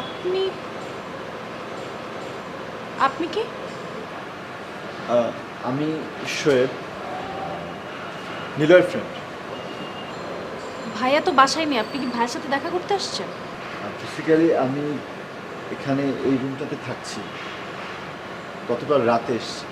আপনি আপনি কি? আমি শোয়েব, নীলয়ের ফ্রেন্ড। ভাইয়া তো বাসায় নেই, আপনি কি ভাইয়ের সাথে দেখা করতে আসছেন? বেসিক্যালি আমি এখানে এই রুমটাতে থাকছি, গতকাল রাতে এসছি।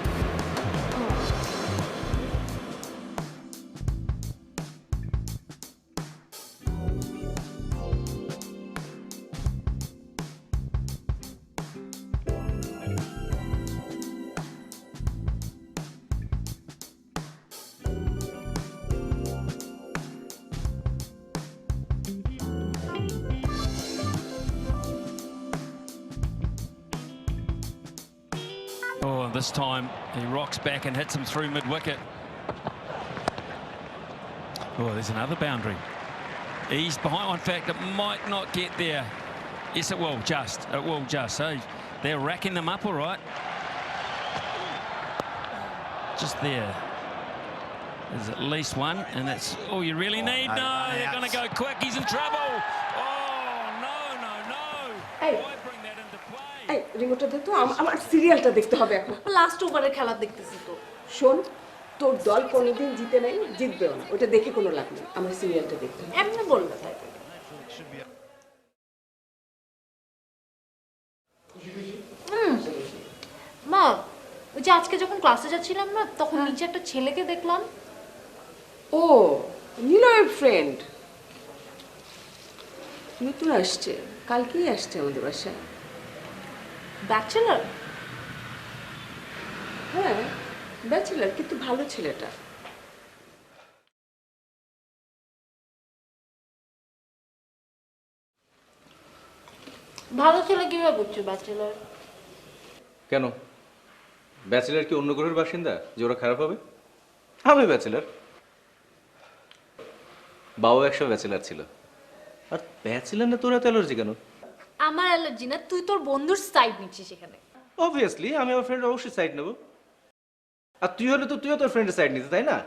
Oh, this time he rocks back and hits him through mid-wicket. Oh, there's another boundary. Eased behind. In fact, it might not get there. Yes, it will, just. It will, just. So they're racking them up all right. Just there. There's at least one, and that's all you really need. No, they're going to go quick. He's in trouble. Oh, no, no, no. Hey. Why bring that into play? এই রিমোটটা দে তো, আমার সিরিয়ালটা দেখতে হবে এখন। Last ওভারের খেলা দেখতেছি তো। শোন, তোর দল কোনোদিন জিতে নাই, জিতবেও না, ওটা দেখে কোনো লাভ নেই, আমার সিরিয়ালটা দেখতে হবে। এমনি বললে তাই। মা, ওই যে আজকে যখন ক্লাসে যাচ্ছিলাম না, তখন নিচে একটা ছেলেকে দেখলাম। ও, নিলয়ের ফ্রেন্ড, নতুন আসছে, কালকেই আসছে আমাদের বাসায়। ব্যাচেলার? হ্যাঁ, ব্যাচেলার, কিন্তু ভালো ছেলেটা। ভালো ছেলে কিভাবে বুঝছো ব্যাচেলার? কেন, ব্যাচেলার কি অন্য গ্রহের বাসিন্দা যে ওরা খারাপ হবে? আমি ব্যাচেলার, বাবা একসময় ব্যাচেলার ছিল। আর ব্যাচেলার না তোর এত অ্যালার্জি কেন? আমার অ্যালার্জি না, তুই তোর বন্ধুর সাইড নিচ্ছিস এখানে। অবভিয়াসলি আমি আমার ফ্রেন্ড অবশ্যই সাইড নেব। আর তুই হলে তো তুইও তোর ফ্রেন্ডের সাইড নিতে, তাই না?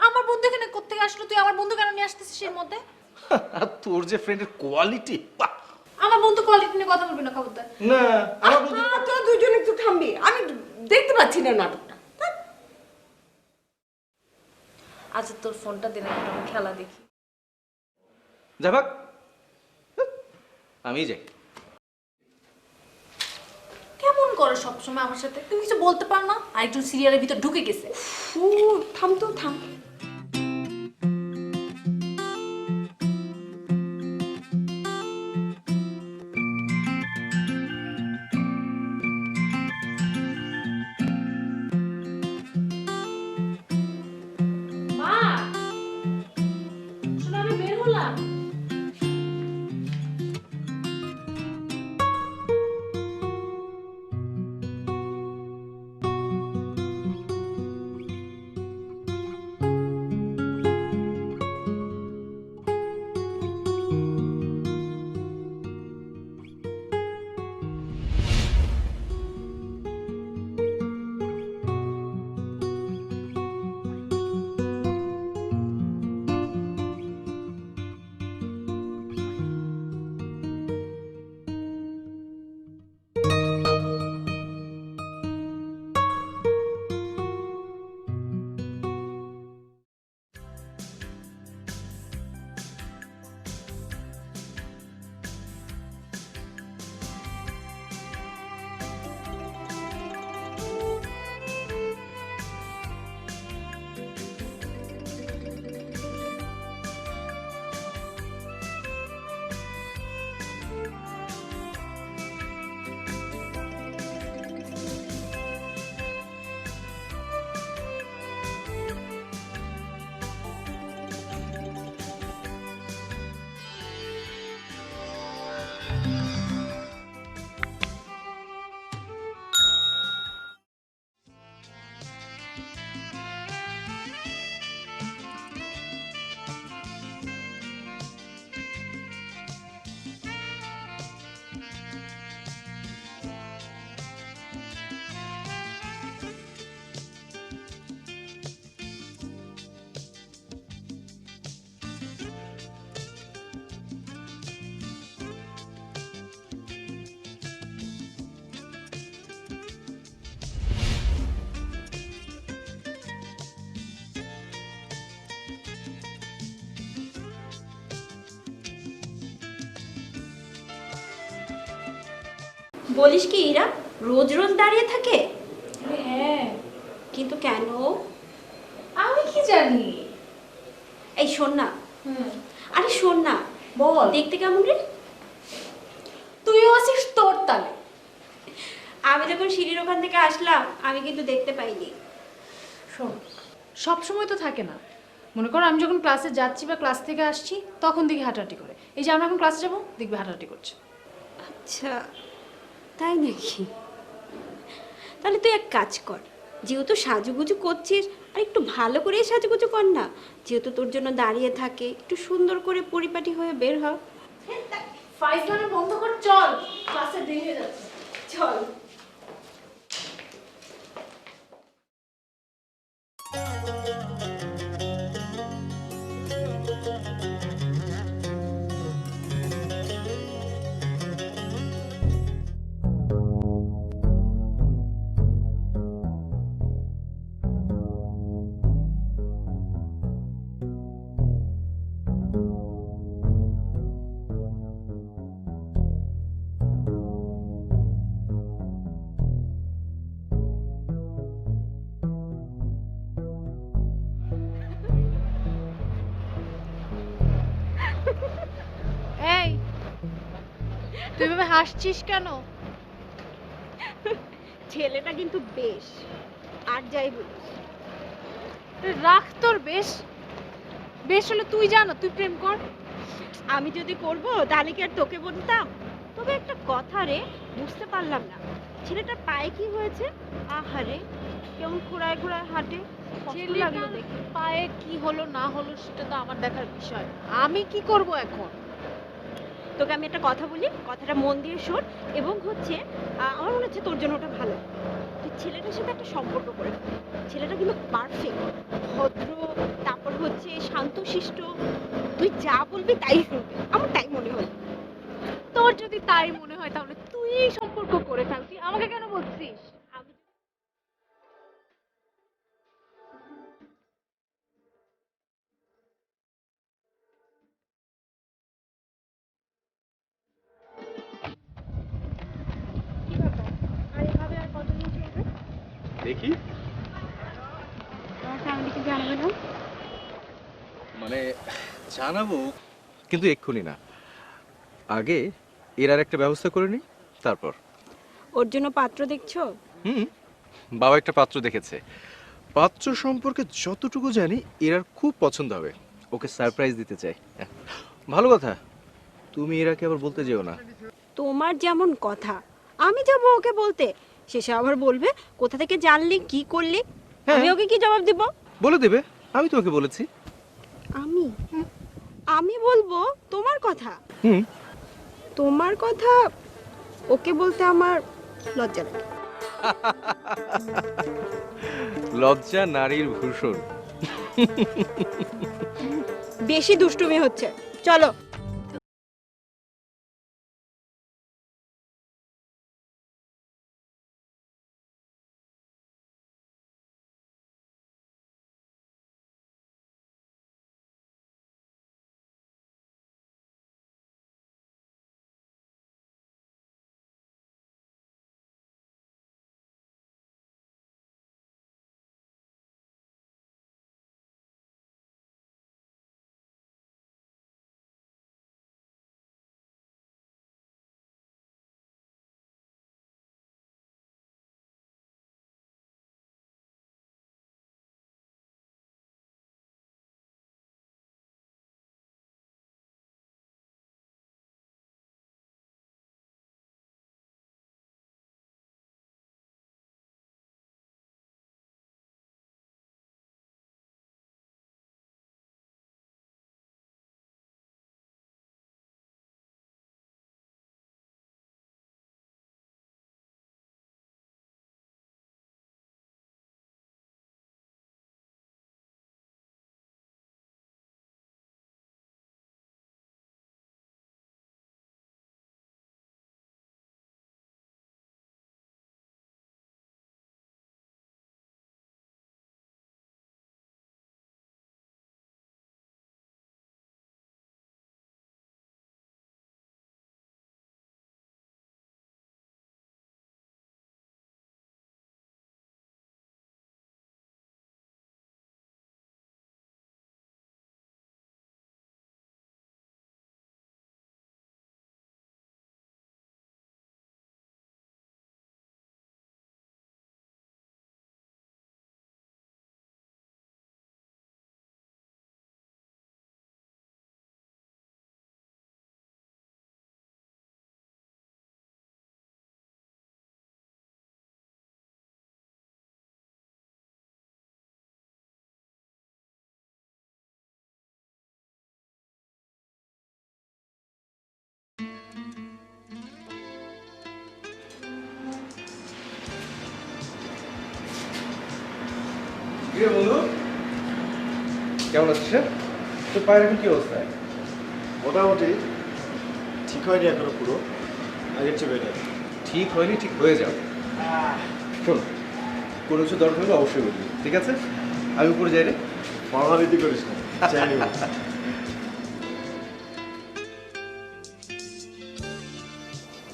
আমার বন্ধু এখানে কোত্থেকে আসলো? তুই আমার বন্ধু কেন নিয়ে আসতেছিস এর মধ্যে? আর তোর যে ফ্রেন্ডের কোয়ালিটি, আমার বন্ধু কোয়ালিটি নিয়ে কথা বলবি না, খবরদার। না আমার বন্ধু। তোরা দুজন একটু থামবি, আমি দেখতে পাচ্ছি না নাটকটা। আচ্ছা, তোর ফোনটা দে না, একটু আমি খেলা দেখি। যা ভাগ, আমি যাই। কেমন করে সবসময় আমার সাথে? তুমি কিছু বলতে পার না? আরেকজন সিরিয়ালের ভিতর ঢুকে গেছে। ও, থাম তো, থাম। মা, শোনো, আমি বের হলাম। বলিস কি ইরা রোজ রোজ দাঁড়িয়ে থাকে? হ্যাঁ, কিন্তু কেন? আমি কি জানি। এই শোন না, হুম, আরে শোন না, বল। দেখতে কেমন রে? তুইও আছিস তোর তালে। আমি যখন সিঁড়ির ওখান থেকে আসলাম আমি কিন্তু দেখতে পাইনি। শোন, সব সময় তো থাকে না। মনে করো আমি যখন ক্লাসে যাচ্ছি বা ক্লাস থেকে আসছি তখন দেখি হাঁটাহাঁটি করে। এই যে আমরা এখন ক্লাসে যাবো দেখবি হাঁটাহাঁটি করছে। আচ্ছা, তাই নাকি? তাহলে তুই এক কাজ কর, যেহেতু সাজুগুজু করছিস আর একটু ভালো করে সাজুগুজু কর না। যেহেতু তোর জন্য দাঁড়িয়ে থাকে, একটু সুন্দর করে পরিপাটি হয়ে বের হ। ফাইজলামি বন্ধ কর, চল, ক্লাসে দেরি হয়ে যাচ্ছে। চল। এই, তুই এভাবে হাসছিস কেন? ছেলেটা কিন্তু বেশ, আর যাই বলিস। রাখ তোর বেশ। বেশ হলে তুই জানো, তুই প্রেম কর। আমি যদি করব তাহলে কি আর তোকে বলতাম? তবে একটা কথা রে, বুঝতে পারলাম না ছেলেটার পায়ে কি হয়েছে। আহারে, কেমন খোঁড়ায় খোঁড়ায় হাঁটে, কষ্ট লাগলো ছেলেটার দেখে। পায়ে কি হলো না হলো সেটা তো আমার দেখার বিষয় না। আমি কি করব এখন? তোকে আমি একটা কথা বলি, কথাটা মন দিয়ে শোন। এবং হচ্ছে আমার মনে হচ্ছে তোর জন্য ওটা ভালো। তুই ছেলেটার সাথে একটা সম্পর্ক করে ফেল। ছেলেটা কিন্তু পারফেক্ট, ভদ্র, তারপর হচ্ছে শান্তশিষ্ট। তুই যা বলবি তাই শুনবে, আমার তাই মনে হয়। তোর যদি তাই মনে হয় তাহলে তুই এই সম্পর্ক করে ফেল। তুই আমাকে কেন বলছিস? আমি কি ব্যাপার? আর এভাবে আর কতদিন চলবে? দেখি, তোমার ফ্যামিলিকে জানাবে না? মানে জানাবো, কিন্তু এক্ষুনি না। আগে এর আর একটা ব্যবস্থা করে নিই, তারপর। ওর জন্য পাত্র দেখছো? হুম, বাবা একটা পাত্র দেখেছে। পাত্র সম্পর্কে যতটুকু জানি এর আর খুব পছন্দ হবে। ওকে সারপ্রাইজ দিতে চাই। ভালো কথা, তুমি এরাকে আবার বলতে যেও না। তোমার যেমন কথা, আমি যাবো ওকে বলতে, শেষে আবার বলবে কোথা থেকে জানলি, কি করলি। হ্যাঁ। আমি ওকে কি জবাব দিব? বলে দেবে, আমি তোমাকে বলেছি। আমি আমি বলবো তোমার কথা? হুম। তোমার কথা ওকে বলতে আমার লজ্জা লাগে। লজ্জা নারীর ভূষণ। বেশি দুষ্টুমি হচ্ছে, চলো। কিরে বন্ধু, কেমন আছিস? তোর পায়ের এখন কি অবস্থা? মোটামুটি ঠিক হয়নি এখনো পুরো, আগের চেয়ে বেটার। ঠিক হয়নি, ঠিক হয়ে যাও। শোন, কোনো কিছু দরকার হলে অবশ্যই বলবি, ঠিক আছে? আমি উপরে যাই রে। ফর্মালিটি করিস না, চাই নিব।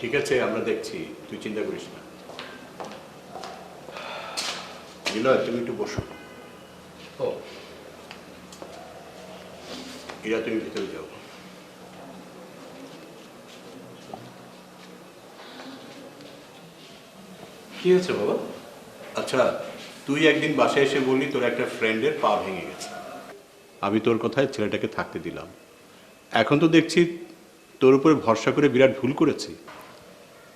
ঠিক আছে, আমরা দেখছি, তুই চিন্তা করিস না। নিলয়, তুমি একটু বসো। ও, এরা তুমি ভিতরে যাও। কি হয়েছে বাবা? আচ্ছা, তুই একদিন বাসায় এসে বললি তোর একটা ফ্রেন্ডের পা ভেঙে গেছে। আমি তোর কথায় ছেলেটাকে থাকতে দিলাম। এখন তো দেখছি তোর উপরে ভরসা করে বিরাট ভুল করেছি।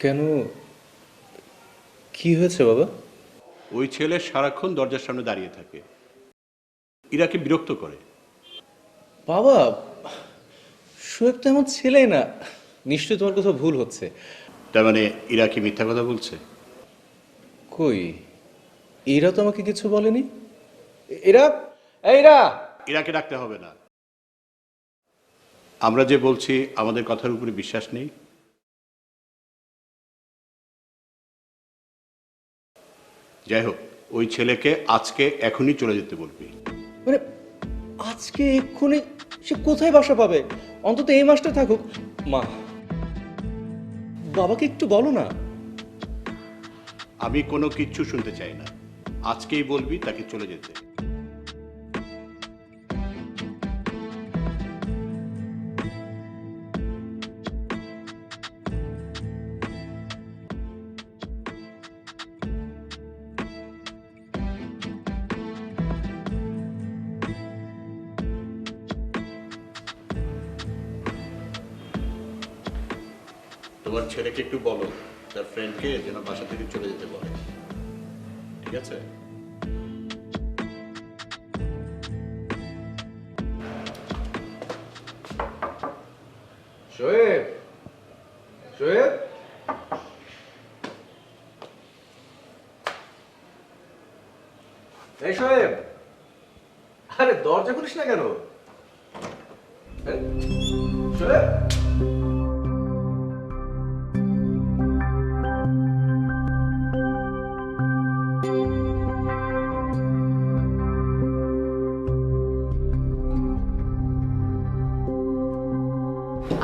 কেন, কি হয়েছে বাবা? ওই ছেলে সারাক্ষণ দরজার সামনে দাঁড়িয়ে থাকে, ইরাকে বিরক্ত করে। বাবা, শোয়েব তো এমন ছেলে না। নিশ্চয়ই তোমার কোথাও ভুল হচ্ছে। তার মানে ইরা কি মিথ্যা কথা বলছে? কই, এরা তো আমাকে কিছু বলেনি। এরা, এইরা ইরাকে ডাকতে হবে না। আমরা যে বলছি আমাদের কথার উপরে বিশ্বাস নেই। যাই হোক, ওই ছেলেকে আজকে এখনই চলে যেতে বলবি। মানে আজকে এক্ষুনি? সে কোথায় বাসা পাবে? অন্তত এই মাসটা থাকুক। মা, বাবাকে একটু বলো না। আমি কোনো কিচ্ছু শুনতে চাই না, আজকেই বলবি তাকে চলে যেতে। তোমার ছেলেকে একটু বলো তার ফ্রেন্ডকে যেন বাসা থেকে চলে যেতে বলে, ঠিক আছে? শোয়েব, শোয়েব, এই শোয়েব, আরে দরজা খুলিস না কেন? শোয়েব,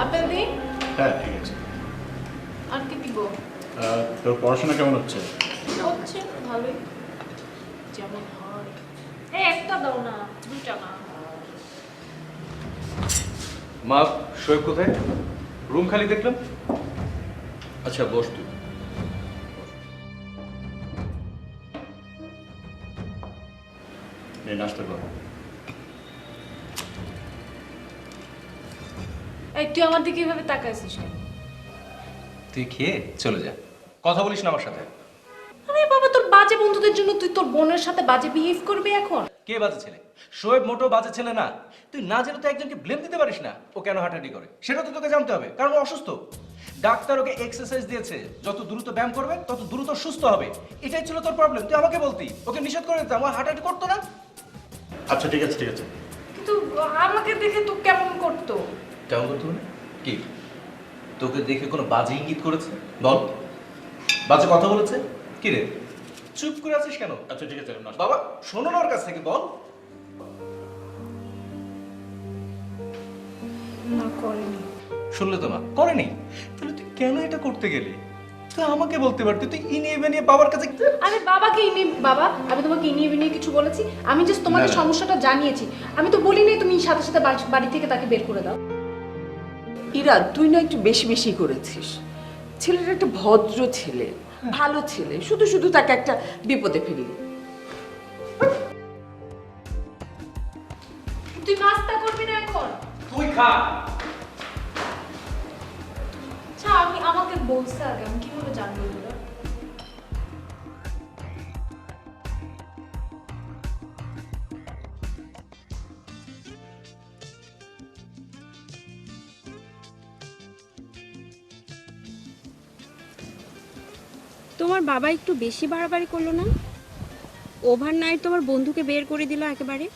আপেল দিন। হ্যাঁ, ঠিক আছে। আর কি দিব? তোর পড়াশোনা কেমন হচ্ছে? হচ্ছে ভালোই, যেমন হয়। এই একটা দাও না, দুইটা না। মা, শোয়েব কোথায়? রুম খালি দেখলাম। আচ্ছা, বস তুই। নে, নাস্তা কর। এই তুই আমার দিকে এভাবে তাকাইছিস কেন? তুই খেয়ে চলে যা, কথা বলিস না আমার সাথে। আরে বাবা, তোর বাজে বন্ধুদের জন্য তুই তোর বোনের সাথে বাজে বিহেভ করবি এখন? কে বাজে ছেলে? শোয়েব মোটো বাজে ছেলে না। তুই না জেনে তো একজনকে ব্লেম দিতে পারিস না। ও কেন হাঁটাহাঁটি করে সেটা তো তোকে জানতে হবে, কারণ ও অসুস্থ। ডাক্তার ওকে এক্সারসাইজ দিয়েছে, যত দ্রুত ব্যায়াম করবে তত দ্রুত সুস্থ হবে। এটাই ছিল তোর প্রবলেম। তুই আমাকে বলতি, ওকে নিষেধ করে দিতাম, ও হাঁটাহাঁটি করতো না। আচ্ছা, ঠিক আছে, ঠিক আছে। কিন্তু আমাকে দেখে তো কেমন করতো? কেমন করতো মানে? কি তোকে দেখে কোনো বাজে ইঙ্গিত করেছে? বল, বাজে কথা বলেছে? কি রে, চুপ করে আছিস কেন? আচ্ছা, ঠিক আছে, নাস্তা। বাবা শোনো না ওর কাছ থেকে, বল। না, করেনি। শুনলে তো না, করেনি। তাহলে তুই কেন এটা করতে গেলি? তুই আমাকে বলতে পারতি, তুই ইনিয়ে বানিয়ে বাবার কাছে। আরে বাবাকে বাবা, আমি তোমাকে ইনিয়ে বিনিয়ে কিছু বলেছি? আমি জাস্ট তোমাকে না, না। সমস্যাটা জানিয়েছি। আমি তো বলি নাই তুমি সাথে সাথে বাড়ি থেকে তাকে বের করে দাও। ইরা, তুই না একটু বেশি বেশি করেছিস। ছেলেটা একটা ভদ্র ছেলে, ভালো ছেলে, শুধু শুধু তাকে একটা বিপদে ফেললি। তুই নাস্তা করবি না এখন? তুই খা। আচ্ছা, আমাকে বলছে আগে, আমি কিভাবে জানবো এগুলো? তোমার বাবা একটু বেশি বাড়াবাড়ি করলো না? ওভারনাইট তোমার বন্ধুকে বের করে দিল একেবারে।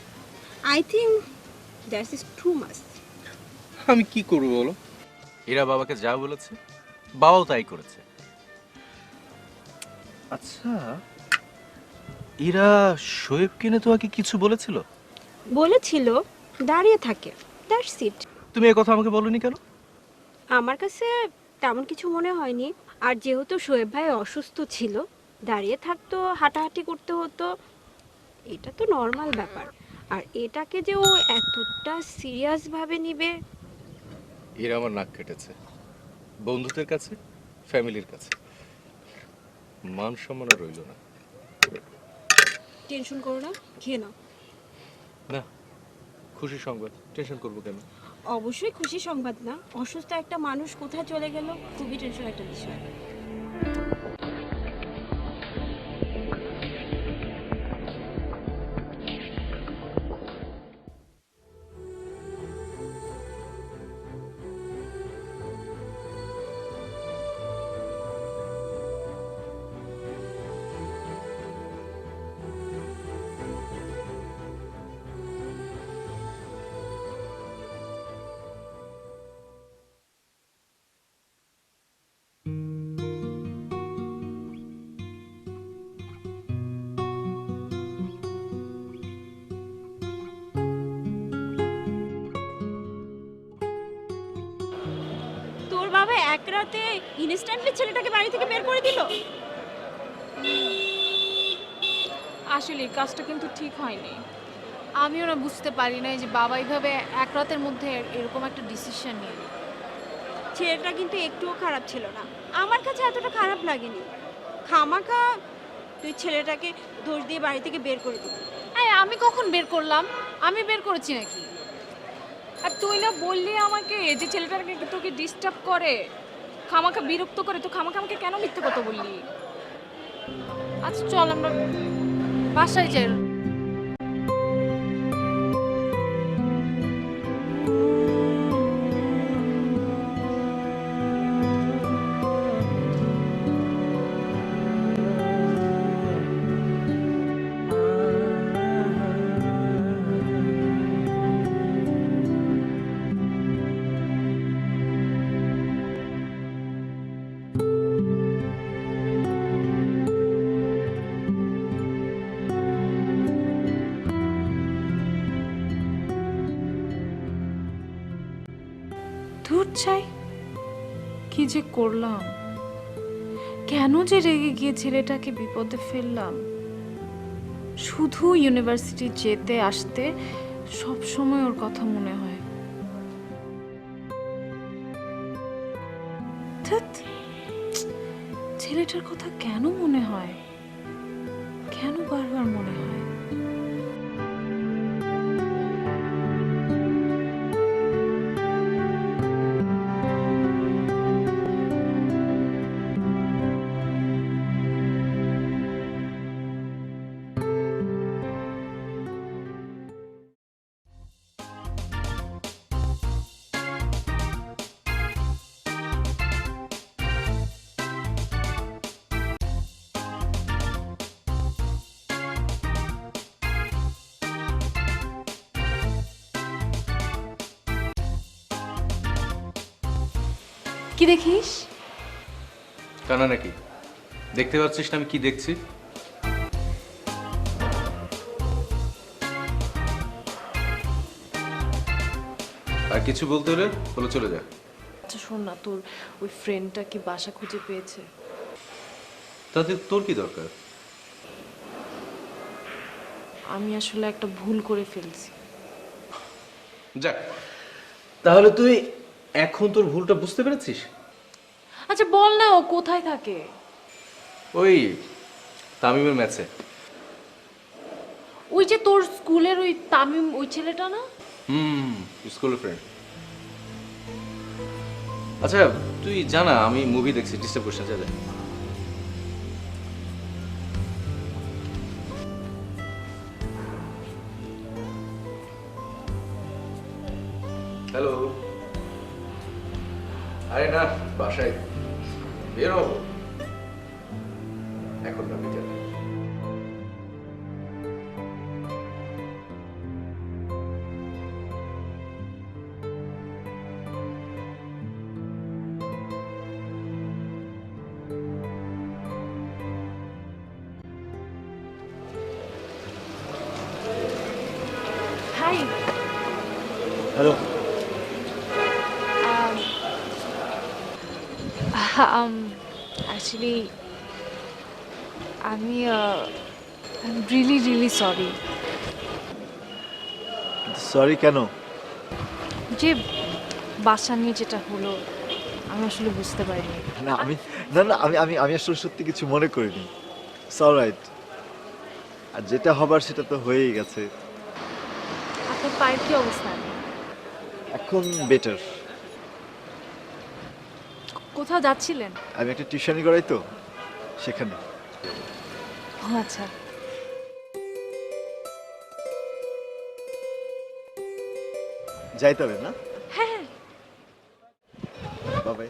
I think that's is too much. আমি কি করবো বলো, এরা বাবাকে যা বলেছে বাবাও তাই করেছে। আচ্ছা, এরা শোয়েবকে নিয়ে তোমাকে কিছু বলেছিল? বলেছিল দাঁড়িয়ে থাকে, দ্যাটস ইট। তুমি এ কথা আমাকে বলনি কেন? আমার কাছে তেমন কিছু মনে হয়নি। আর যেহেতু শোয়েব ভাই অসুস্থ ছিল, দাঁড়িয়ে থাকতো, হাঁটাহাঁটি করতে হতো, এটা তো নর্মাল ব্যাপার। আর এটাকে যে ও এতটা সিরিয়াসভাবে নিবে। এরা আমার নাক কেটেছে, বন্ধুদের কাছে, ফ্যামিলির কাছে, মান সম্মান আর রইল না। টেনশন করো না, খেয়ে নাও। না, খুশি সংবাদ, টেনশন করবো কেন? অবশ্যই খুশি সংবাদ না, অসুস্থ একটা মানুষ কোথায় চলে গেল, খুবই টেনশন একটা বিষয়। তোর বাবা এক রাতে ইনস্ট্যান্টলি ছেলেটাকে বাড়ি থেকে বের করে দিল। আসলে কাজটা কিন্তু ঠিক হয়নি। আমিও না বুঝতে পারি না যে বাবা এইভাবে এক রাতের মধ্যে এরকম একটা ডিসিশন নিয়ে নিল। ছেলেটা কিন্তু একটুও খারাপ ছিল না, আমার কাছে এতটা খারাপ লাগেনি। খামাখা তুই ছেলেটাকে দোষ দিয়ে বাড়ি থেকে বের করে দিবি। এই আমি কখন বের করলাম? আমি বের করেছি নাকি? আর তুই না বললি আমাকে যে ছেলেটাকে তোকে ডিস্টার্ব করে, খামাখা বিরক্ত করে, তো খামাখা আমাকে কেন মিথ্যে কথা বললি? আচ্ছা চল আমরা বাসায় যাই। ধুর চাই, কি যে করলাম, কেন যে রেগে গিয়ে ছেলেটাকে বিপদে ফেললাম। শুধু ইউনিভার্সিটি যেতে আসতে সব সময় ওর কথা মনে হয়। ধ্যাৎ, ছেলেটার কথা কেন মনে হয়, কেন বারবার মনে হয়? কি দেখিস? কানা নাকি? দেখতে পাচ্ছিস না আমি কি দেখছি? আর কিছু বলতে হলে বলে চলে যা। আচ্ছা শোন না, তোর ওই ফ্রেন্ডটা কি বাসা খুঁজে পেয়েছে? তাতে তোর কি দরকার? আমি আসলে একটা ভুল করে ফেলছি। যাক, তাহলে তুই এখন তোর ভুলটা বুঝতে পেরেছিস? আচ্ছা বল না, ও কোথায় থাকে? ওই তামিমের ম্যাচে। ওই যে তোর স্কুলের ওই তামিম, ওই ছেলেটা না? School friend. আচ্ছা তুই জানা আমি মুভি দেখছি, ডিস্টার্ব করিস না, যা যা। হ্যালো। আরে না, বাসায় বের হবো এখন, না বিকেলে। হ্যালো। অ্যাকচুয়ালি আমি রিয়েলি সরি। সরি কেন? যে বাসা নিয়ে যেটা হলো আমি আসলে বুঝতে পারিনি। না আমি আমি আসলে সত্যি কিছু মনে করিনি। It's alright. আর যেটা হবার সেটা তো হয়েই গেছে। আপনার পায়ের কি অবস্থা? এখন বেটার। কোথাও যাচ্ছিলেন? আমি একটা টিউশনি করাই তো, সেখানে। ও আচ্ছা। যাইতে হবে না? হ্যাঁ। বাবাই।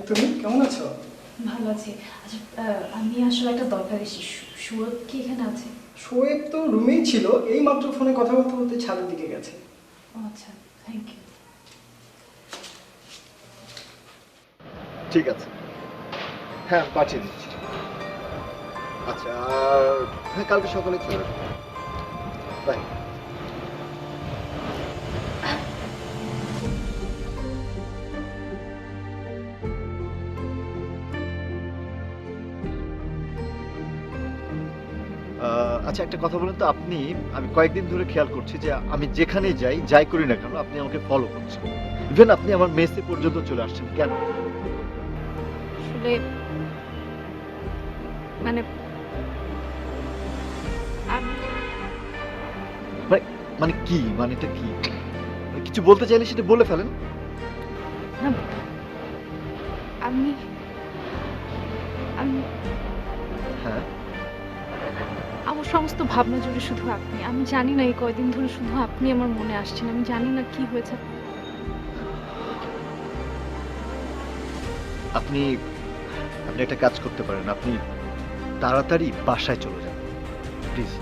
তুমি কেমন আছো? ভালো আছি। আচ্ছা আমি আসলে একটা দরকার এসেছি। সুরত কি এখানে আছে? শোয়েব তো রুমেই ছিল, এই মাত্র ফোনে কথা বলতে বলতে ছাদের দিকে গেছে। ও আচ্ছা, থ্যাংক ইউ। ঠিক আছে, হ্যাঁ পাঠিয়ে দিচ্ছি। আচ্ছা, আর হ্যাঁ কালকে সকালে চলে আসবো। বাই। আচ্ছা একটা কথা বলুন তো, আপনি, আমি কয়েকদিন ধরে খেয়াল করছি যে আমি যেখানে যাই করি না কেন আপনি আমাকে ফলো করছেন। ইভেন আপনি আমার মেসে পর্যন্ত চলে আসছেন, কেন? আসলে মানে মানে কি, মানেটা কি? কিছু বলতে চাইলে সেটা বলে ফেলেন। না, আমি আমি হ্যাঁ, আমার সমস্ত ভাবনা জুড়ে শুধু আপনি। আমি জানি না এই কয়দিন ধরে শুধু আপনি আমার মনে আসছেন। আমি জানি না কি হয়েছে। আপনি আপনি একটা কাজ করতে পারেন, আপনি তাড়াতাড়ি বাসায় চলে যান প্লিজ।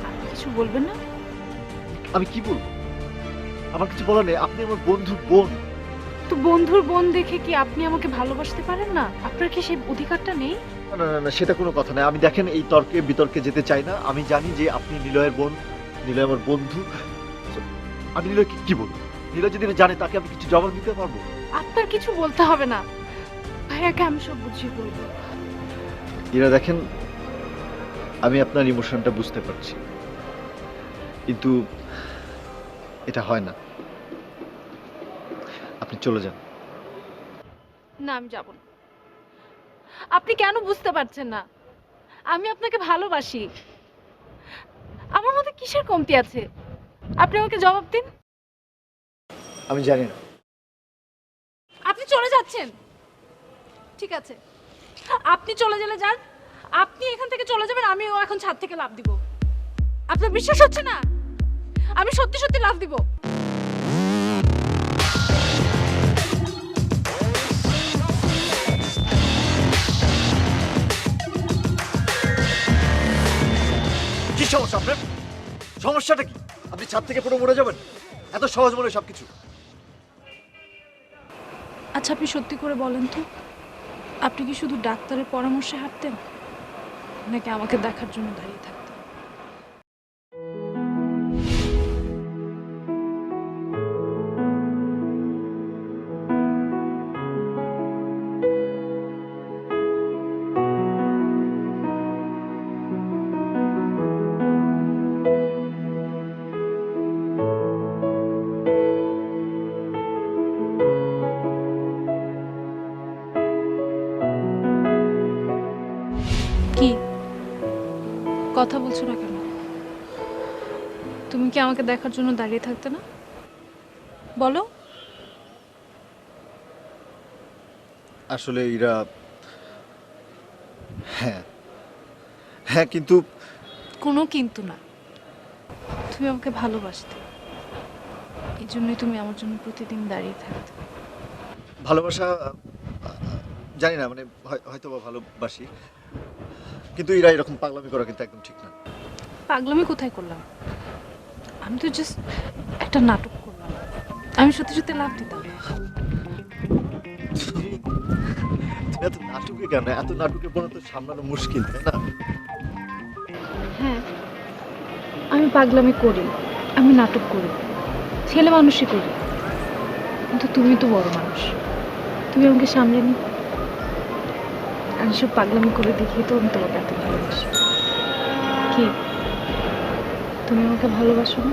আপনি কিছু বলবেন না? আমি কি বলবো? আমার কিছু বলার নেই। আপনি আমার বন্ধুর বোন। তো বন্ধুর বোন দেখে কি আপনি আমাকে ভালোবাসতে পারেন না? আপনার কি সেই অধিকারটা নেই? না না না, সেটা কোনো কথা নয়। আমি দেখেন এই তর্কে বিতর্কে যেতে চাই না। আমি জানি যে আপনি নিলয়ের বোন, নিলয় আমার বন্ধু। আমি নিলয়কে কি বলবো? নিলয় যদি জানে তাকে আমি কিছু জবাব দিতে পারবো? আপনার কিছু বলতে হবে না, ভাইয়াকে আমি সব বুঝিয়ে বলবো। এরা দেখেন, আমি আপনার ইমোশনটা বুঝতে পারছি, কিন্তু এটা হয় না। আপনি চলে যান। না আমি যাব না। আপনি কেন বুঝতে পারছেন না? আমি আপনাকে ভালোবাসি। আমার মধ্যে কিসের কমতি আছে? আপনি আমাকে জবাব দিন। আমি জানি না। আপনি চলে যাচ্ছেন, ঠিক আছে, আপনি চলে গেলে যান। আপনি এখান থেকে চলে যাবেন, আমিও এখন ছাদ থেকে লাফ দিব। আপনার বিশ্বাস হচ্ছে না? আমি সত্যি সত্যি লাফ দিব। সমস্যাটা কি? আপনি ছাদ থেকে পড়ে মরে যাবেন? এত সহজ মনে সবকিছু? আচ্ছা আপনি সত্যি করে বলেন তো, আপনি কি শুধু ডাক্তারের পরামর্শে হাঁটতেন, নাকি আমাকে দেখার জন্য দাঁড়িয়ে থাকতেন? কি কথা বলছো না কেন? তুমি কি আমাকে দেখার জন্য দাঁড়িয়ে থাকতে না? বলো। আসলে ইরা, হ্যাঁ হ্যাঁ, কিন্তু কোনো কিন্তু না, তুমি আমাকে ভালোবাসতে, এই জন্যই তুমি আমার জন্য প্রতিদিন দাঁড়িয়ে থাকতে। ভালোবাসা জানি না, মানে হয়তো বা ভালোবাসি, কিন্তু ইরা এরকম পাগলামি করা কিন্তু একদম ঠিক না। পাগলামি কোথায় করলাম? আমি তো জাস্ট একটা নাটক করলাম। আমি সত্যি সত্যি লাভ দিতাম। তুমি এত নাটকে কেন? এত নাটকে পড়া তো সামলানো মুশকিল, তাই না? হ্যাঁ, আমি পাগলামি করি, আমি নাটক করি, ছেলে মানুষই করি, কিন্তু তুমি তো বড় মানুষ, তুমি আমাকে সামলে নি। আমি সব পাগলামি করে দেখিয়ে তো আমি তোমাকে এত ভালোবাসি। কি তুমি আমাকে ভালোবাসো না?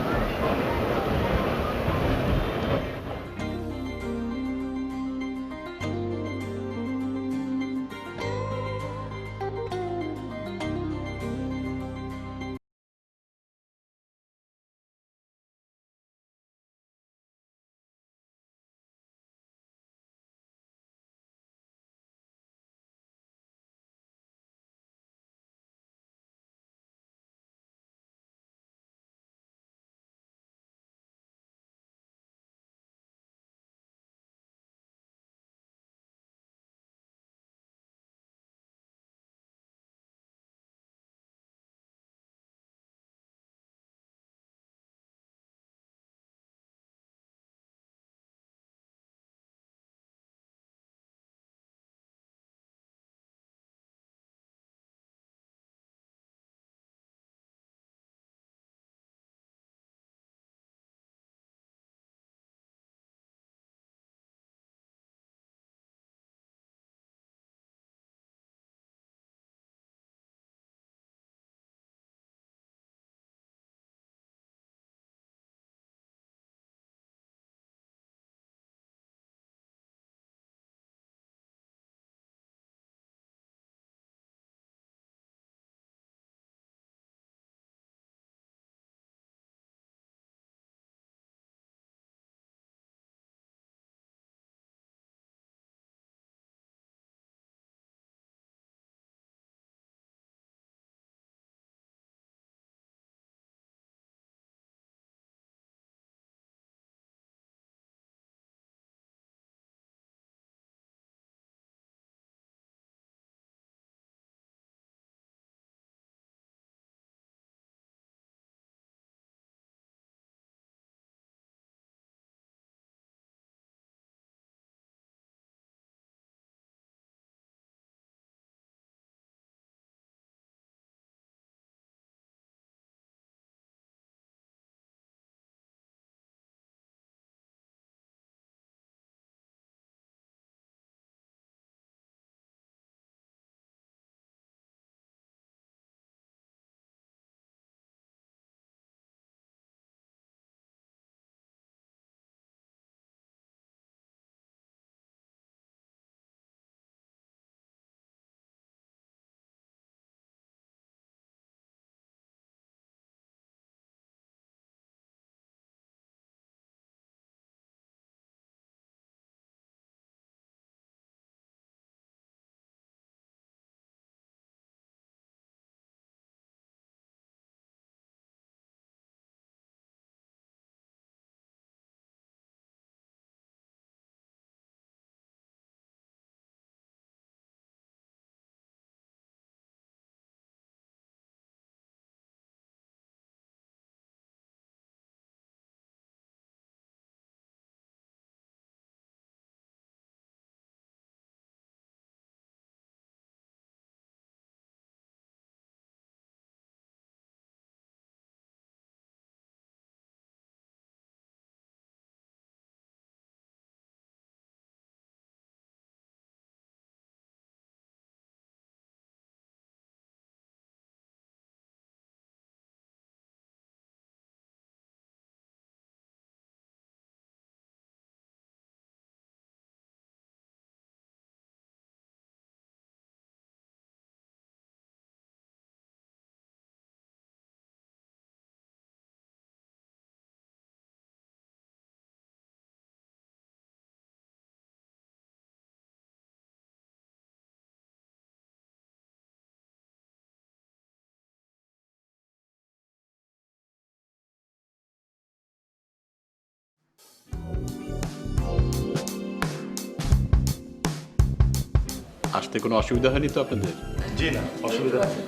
আসতে কোনো অসুবিধা হয়নি তো আপনাদের? জি না, অসুবিধা নেই।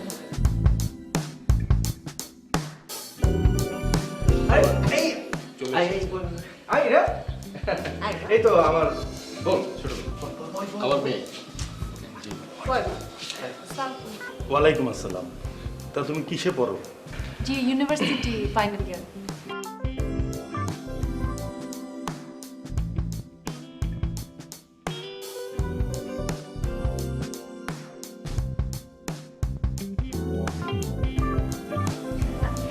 এই তো আমার বোন, ছোট বোন। আমার মেয়ে। ওয়ালাইকুম আসসালাম। তা তুমি কিসে পড়ো? জি ইউনিভার্সিটি ফাইনাল ইয়ার।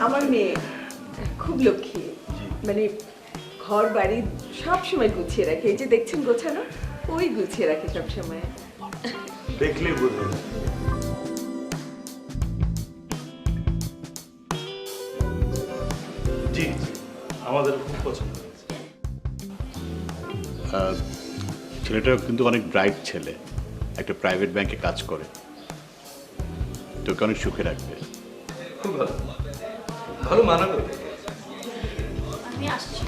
আমার মেয়ে খুব লক্ষ্মী, মানে ঘর বাড়ি সব সময় গুছিয়ে রাখে। এই যে দেখছেন গোছানো, ওই গুছিয়ে রাখে সব সময়। দেখলেই বোঝা যায়। জি জি, আমাদের খুব পছন্দ হয়েছে। ছেলেটা কিন্তু অনেক ব্রাইট ছেলে, একটা প্রাইভেট ব্যাংকে কাজ করে, তোকে অনেক সুখে রাখবে। খুব ভালো, ভালো মানাবে। আমি আসছি।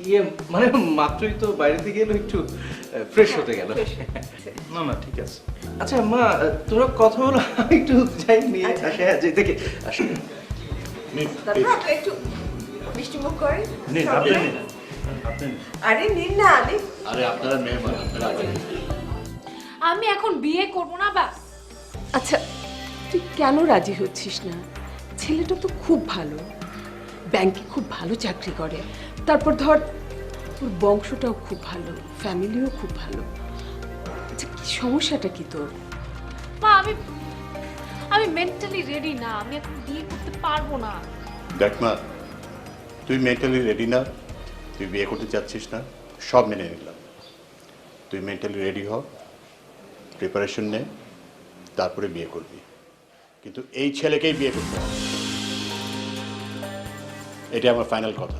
ইয়ে মানে মাত্রই তো বাইরে থেকে এলো, একটু ফ্রেশ হতে গেল। না না, ঠিক আছে। আচ্ছা মা, তোরা কথা বলো, আমি একটু যাই নিয়ে আসে। হ্যাঁ, যে দেখে আসি। নিন, তারপর আপনি একটু মিষ্টি মুখ করেন। নিন, আপনি নিন, আপনি নিন। আরে নিন না আরে। আরে আপনারা মেহমান, আপনারা আগে। আমি এখন বিয়ে করব না বাস। আচ্ছা তুই কেন রাজি হচ্ছিস না? ছেলেটা তো খুব ভালো, ব্যাংকে খুব ভালো চাকরি করে, তারপর ধর তোর বংশটাও খুব ভালো, ফ্যামিলিও খুব ভালো। আচ্ছা কি সমস্যাটা কি তোর? মা আমি মেন্টালি রেডি না, আমি এখন বিয়ে করতে পারবো না। দেখ মা, তুই মেন্টালি রেডি না, তুই বিয়ে করতে চাচ্ছিস না, সব মেনে নিলাম। তুই মেন্টালি রেডি হ, প্রিপারেশন নে, তারপরে বিয়ে করবি। কিন্তু এই ছেলেকেই বিয়ে করতে হবে, এটা আমার ফাইনাল কথা।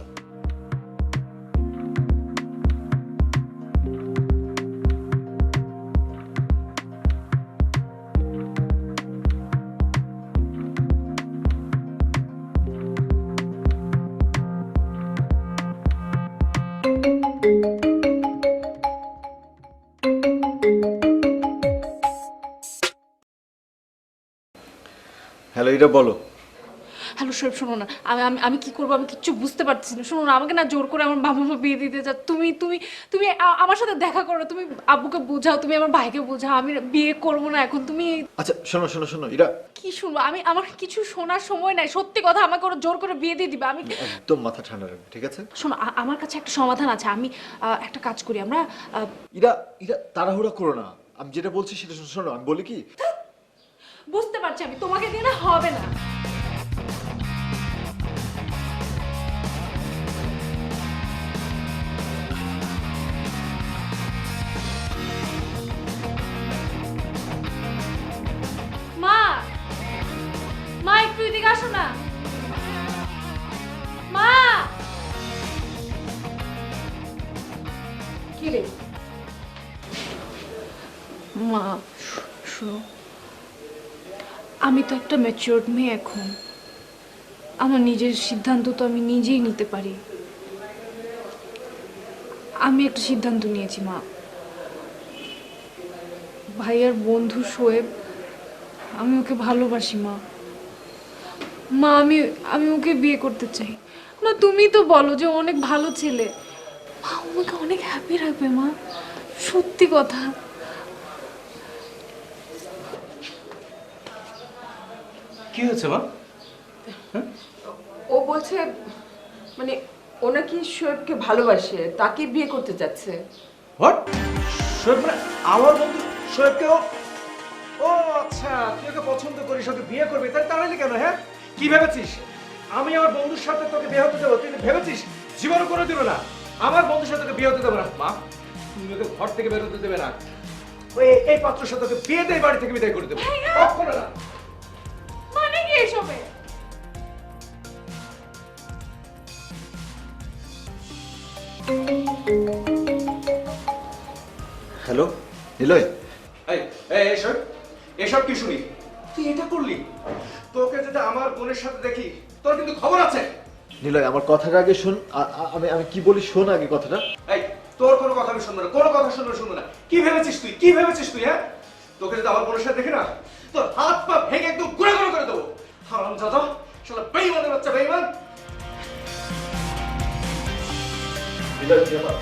হ্যালো, এটা বলো। হ্যালো শোয়েব, শোনো না, আমি আমি আমি কি করবো, আমি কিচ্ছু বুঝতে পারছি না। শোনো না, আমাকে না জোর করে আমার বাবা মা বিয়ে দিতে যা। তুমি তুমি তুমি আমার সাথে দেখা করো, তুমি আব্বুকে বোঝাও, তুমি আমার ভাইকে বোঝাও, আমি বিয়ে করবো না এখন। তুমি আচ্ছা শোনো শোনো শোনো, এটা কি শুনবো? আমার কিছু শোনার সময় নাই, সত্যি কথা। আমাকে ওরা জোর করে বিয়ে দিয়ে দিবে। আমি একদম মাথা ঠান্ডা রাখবে, ঠিক আছে? শোনো, আমার কাছে একটা সমাধান আছে। আমি একটা কাজ করি, আমরা ইরা ইরা তাড়াহুড়া করো না, আমি যেটা বলছি সেটা শোনো। শোনো, আমি বলি কি, বুঝতে পারছি আমি, তোমাকে দিয়ে না হবে না। মা মা একটু এদিকে আসো না। মা কি রে? মা শোনো, আমি তো একটা ম্যাচিওরড মেয়ে এখন। আমার নিজের সিদ্ধান্ত তো আমি নিজেই নিতে পারি। আমি একটা সিদ্ধান্ত নিয়েছি মা। ভাইয়ার বন্ধু শোয়েব, আমি ওকে ভালোবাসি মা। মা আমি আমি ওকে বিয়ে করতে চাই। মা তুমি তো বলো যে ও অনেক ভালো ছেলে। মা আমাকে অনেক হ্যাপি রাখবে মা, সত্যি কথা। কি হয়েছে মা? ও বলছে মানে ও নাকি শোয়েবকে ভালোবাসে, তাকে বিয়ে করতে চাচ্ছে। হোয়াট? শোয়েব মানে আমার বন্ধু শোয়েবকে ও আচ্ছা, তুই ওকে পছন্দ করিস, ওকে বিয়ে করবি, তাই তাড়াইলি কেন? হ্যাঁ, কি ভেবেছিস আমি আমার বন্ধুর সাথে তোকে বিয়ে হতে দেবো? তুই ভেবেছিস জীবনও করে দিল না? আমার বন্ধুর সাথে তোকে বিয়ে হতে দেবো না মা। তুমি ওকে ঘর থেকে বের হতে দেবে না। ওই এই পাত্রের সাথে তোকে বিয়ে দিয়ে বাড়ি থেকে বিদায় করে দেবো। কখনো না। মানে কি এসবে? হ্যালো নিলয়। এই এই এসব এসব কি শুনি? তুই এটা করলি? তোকে যদি আমার বোনের সাথে দেখি, তোর কিন্তু খবর আছে। নিলয়, আমার কথাটা আগে শোন। আমি আমি কি বলি শোন আগে কথাটা। এই তোর কোনো কথা আমি শুনবো না, কোনো কথা শুনবো না। কি ভেবেছিস তুই, হ্যাঁ? তোকে যদি আমার বোনের সাথে দেখে না, তোর হাত পা ভেঙে একদম গুঁড়ো গুঁড়ো করে দেবো। হারামজাদা, শালা বেঈমানের বাচ্চা, বেঈমান। নিলয় কি ব্যাপার?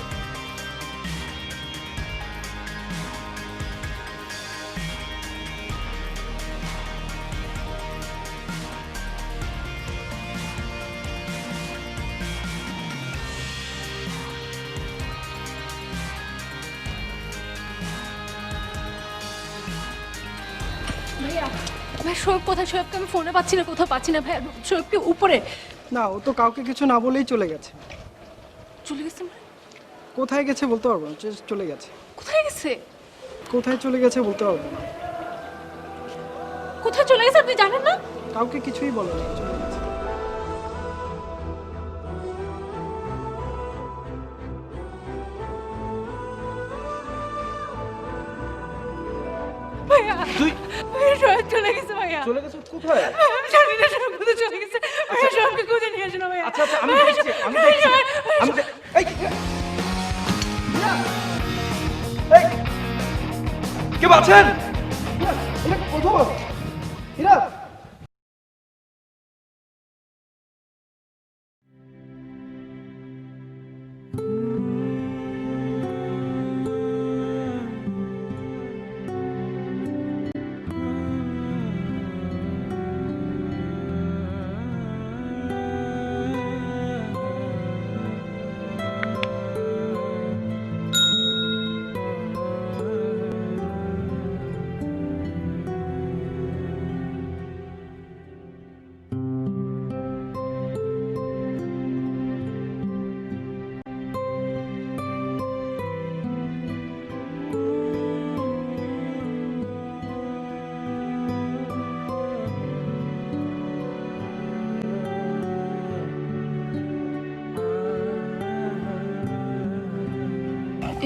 ভাইয়া ভাই শোয়েব কোথায়? শোয়েবকে আমি ফোনে পাচ্ছি না, কোথাও পাচ্ছি না ভাইয়া। শোয়েবকে উপরে না, ও তো কাউকে কিছু না বলেই চলে গেছে। চলে গেছে মানে? কোথায় গেছে বলতে পারবো না, just চলে গেছে। কোথায় গেছে? কোথায় চলে গেছে বলতে পারবো না। কোথায় চলে গেছে আপনি জানেন না? কাউকে কিছুই বলে না, চলে গেছে। ভাইয়া তুই ভাইয়া শোয়েব চলে গেছে ভাইয়া। চলে গেছে কোথায়? আমি জানি না শোয়েব কোথায় চলে গেছে। ভাইয়া শোয়েবকে খুঁজে নিয়ে আসো না ভাইয়া। আচ্ছা আমি দেখছি। এই কে আছেন? এটা কোথাও এরা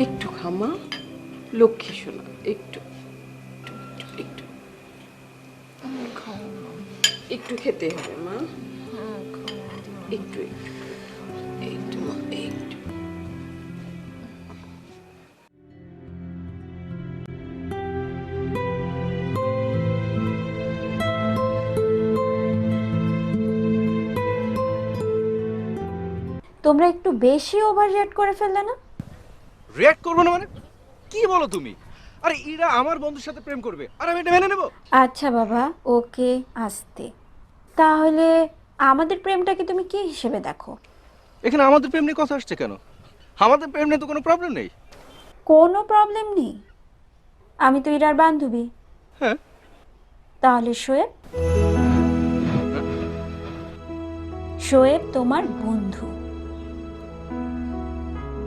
একটু খামা, লক্ষ্মী শোনা, একটু একটু একটু খেতে হবে মা, একটু একটু মা, একটু। তোমরা একটু বেশি ওভার রিঅ্যাক্ট করে ফেললে না? রিঅ্যাক্ট করবো না মানে? কি বলো তুমি? আরে এরা আমার বন্ধুর সাথে প্রেম করবে আর আমি এটা মেনে নেবো? আচ্ছা বাবা, ওকে, আস্তে। তাহলে আমাদের প্রেমটাকে তুমি কি হিসেবে দেখো? এখানে আমাদের প্রেম নিয়ে কথা আসছে কেন? আমাদের প্রেম নিয়ে তো কোনো প্রবলেম নেই। কোনো প্রবলেম নেই? আমি তো ইরার বান্ধবী। হ্যাঁ। তাহলে শোয়েব? শোয়েব তোমার বন্ধু।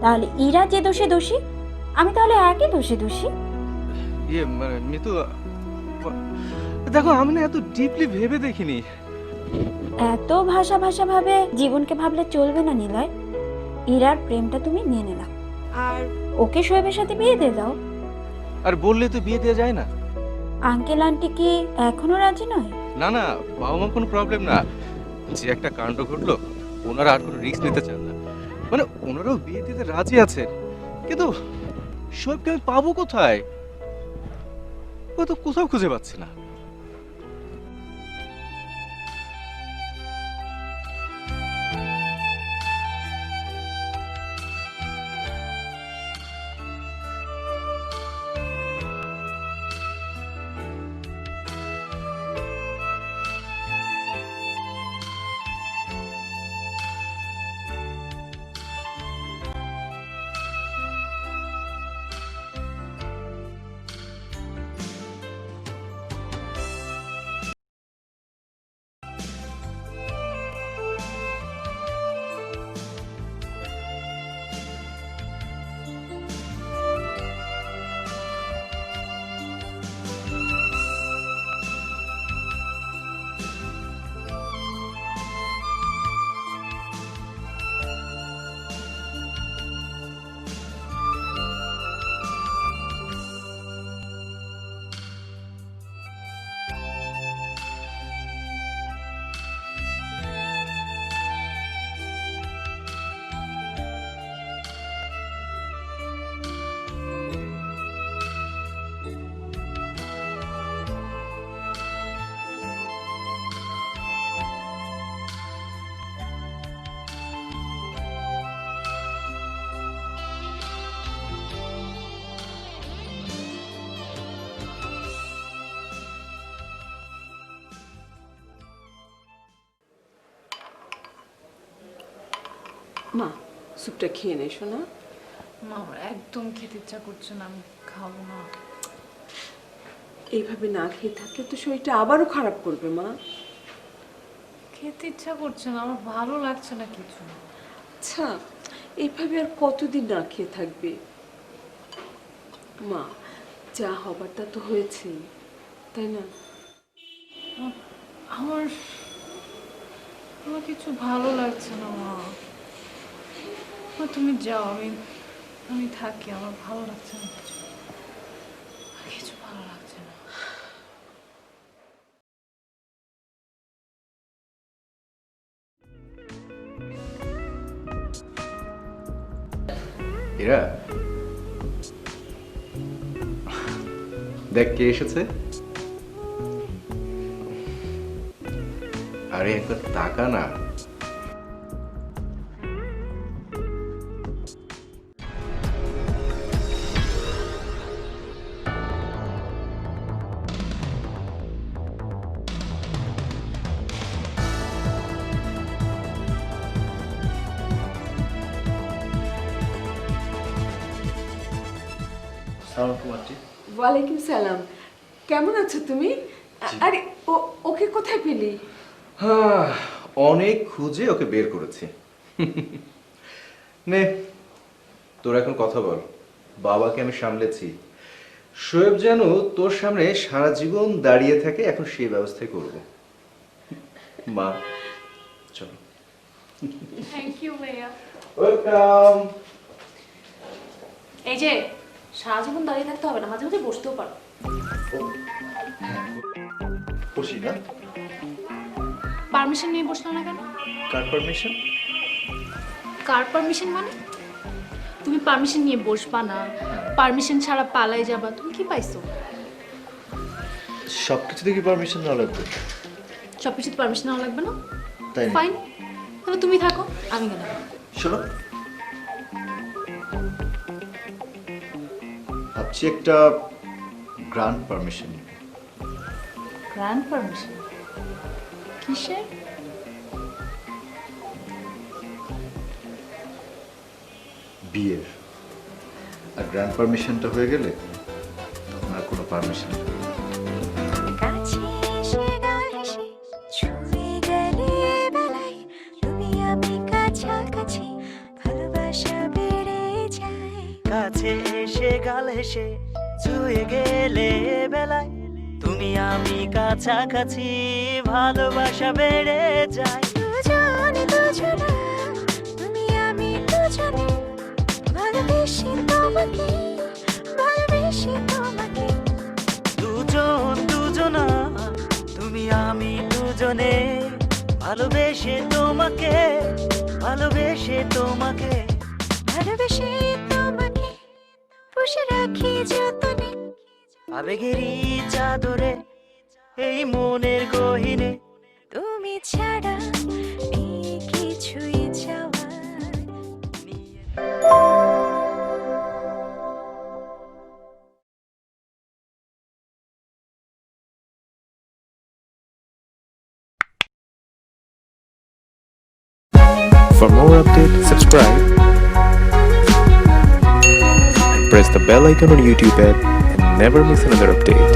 তাহলে ইরা যে দোষে দোষী, আমি তাহলে একই দোষে দোষী? ইয়ে মানে মিতু, দেখো আমি না এত ডিপলি ভেবে দেখিনি। এত ভাষা ভাবে জীবনকে ভাবলে চলবে না নিলয়। ইরার প্রেমটা তুমি মেনে নাও আর ওকে শোয়েবের সাথে বিয়ে দিয়ে দাও। আর বললে তো বিয়ে দেওয়া যায় না। আঙ্কেল আন্টি কি এখনো রাজি নয়? না না, বাবা মা কোনো প্রবলেম না। যে একটা কাণ্ড ঘটলো, ওনারা আর কোনো রিস্ক নিতে চান না। মানে ওনারাও বিয়ে দিতে রাজি আছেন, কিন্তু শোয়েবকে আমি পাবো কোথায়? ও তো কোথাও খুঁজে পাচ্ছি না। স্যুপটা খেয়ে নে শোনা। মা আমার একদম খেতে ইচ্ছা করছে না, আমি খাবো না। এইভাবে না খেয়ে থাকলে তো শরীরটা আবারও খারাপ করবে মা। খেতে ইচ্ছা করছে না, আমার ভালো লাগছে না কিছু। আচ্ছা এইভাবে আর কতদিন না খেয়ে থাকবে মা? যা হবার তা তো হয়েছেই, তাই না? আমার আমার কিছু ভালো লাগছে না মা। মা তুমি যাও, আমি থাকি, আমার ভালো লাগছে না কিছু, কিছু ভালো লাগছে না। এরা দেখ কে এসেছে। আরে একবার তাকা না। সালাম কুমারজি। ওয়ালাইকুম সালাম। কেমন আছো তুমি? আরে ওকে কোথায় পেলি? হ্যাঁ, অনেক খুঁজে ওকে বের করেছি। নে তোর এখন কথা বল। বাবাকে আমি সামলেছি। শোয়েব যেন তোর সামনে সারা জীবন দাঁড়িয়ে থাকে, এখন সেই ব্যবস্থাই করব। মা চলো। থ্যাংক ইউ ভাইয়া। ওয়েলকাম। এই যে সারা জীবন দাঁড়িয়ে থাকতে হবে না, মাঝে মাঝে বসতেও পারো। খুশি না? পারমিশন নিয়ে বসলো না কেন? কার পারমিশন? কার পারমিশন মানে? তুমি পারমিশন নিয়ে বসবা না, পারমিশন ছাড়া পালাই যাবা, তুমি কি পাইছো? সবকিছু থেকে পারমিশন না লাগবে? সবকিছুতে পারমিশন নেওয়া লাগবে না? তাই না? ফাইন, তাহলে তুমি থাকো, আমি গেলাম। শোনো, ভাবছি একটা গ্রান্ট পারমিশন নিব। Grand permission? কিসের? বিয়ের। আর গ্রান্ট পারমিশনটা হয়ে গেলে তখন আর কোনো পারমিশন নেই। কাছে এসে গাল হেসে ছুঁয়ে গেলে বেলায় তুমি আমি কাছাকাছি ভালোবাসা বেড়ে যায়। কাছে এসে গাল হেসে ছুঁয়ে গেলে বেলায় তুমি আমি কাছাকাছি ভালোবাসা বেড়ে যায়। দুজনে দুজনা তুমি আমি দুজনে ভালোবেসে তোমাকে ভালোবেসে তোমাকে। দুজন দুজনা তুমি আমি দুজনে ভালোবেসে তোমাকে ভালোবেসে তোমাকে ভালোবেসে তোমাকে পুষে রাখি যতনে আবেগেরই চাদরে এই মনের গহিনে তুমি ছাড়া এই কিছুই চাওয়া। For more updates, subscribe and press the bell icon on YouTube app and never miss another update.